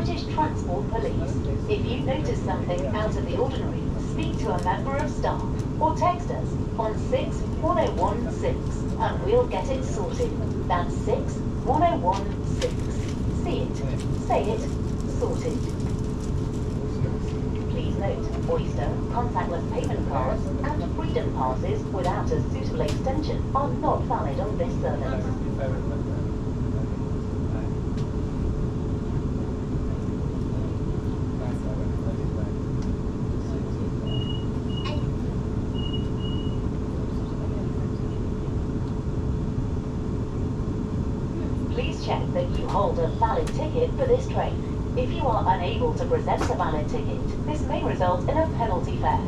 British Transport Police. If you notice something out of the ordinary, speak to a member of staff or text us on 61016 and we'll get it sorted. That's 61016. See it, say it, sorted. Please note, Oyster, contactless payment cards and Freedom passes without a suitable extension are not valid on this service. Please check that you hold a valid ticket for this train. If you are unable to present a valid ticket, this may result in a penalty fare.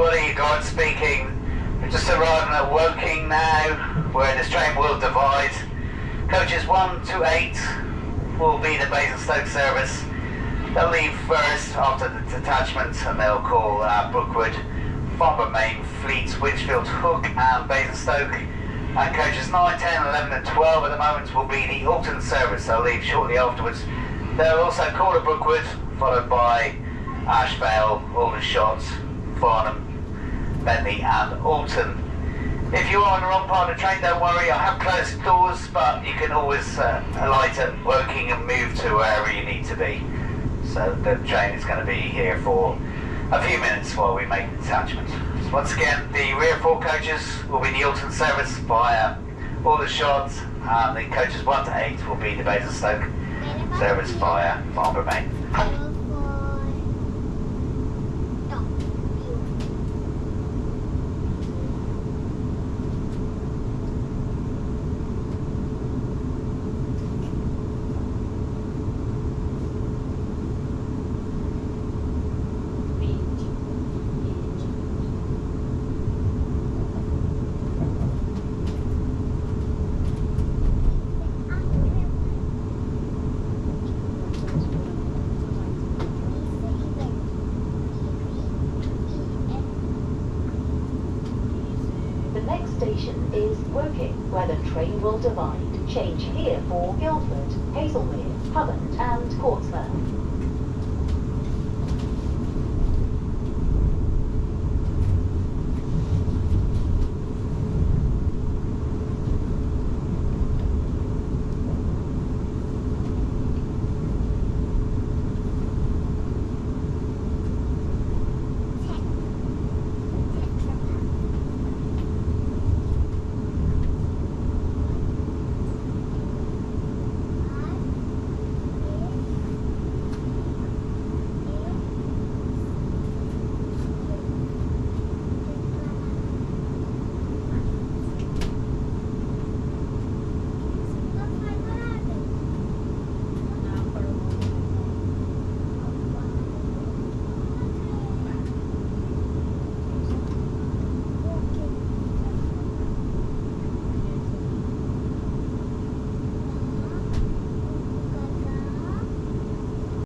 everybody, God speaking. We're just arriving at Woking now, where this train will divide. Coaches 1 to 8 will be the Basingstoke service. They'll leave first after the detachment, and they'll call Brookwood, Farnborough Main, Fleet, Winchfield, Hook and Basingstoke. And coaches 9, 10, 11 and 12 at the moment will be the Alton service. They'll leave shortly afterwards. They'll also call at Brookwood, followed by Ashvale, Aldershot, Farnham, Bentley and Alton. If you are on the wrong part of the train, don't worry, I have closed the doors, but you can always alight at Woking and move to wherever you need to be. So the train is going to be here for a few minutes while we make the detachment. So once again, the rear 4 coaches will be the Alton service via Aldershot, and the coaches 1 to 8 will be the Basingstoke service via Farnborough Main. Station is Woking, where the train will divide. Change here for Guildford, Hazelmere, Havant and Portsmouth.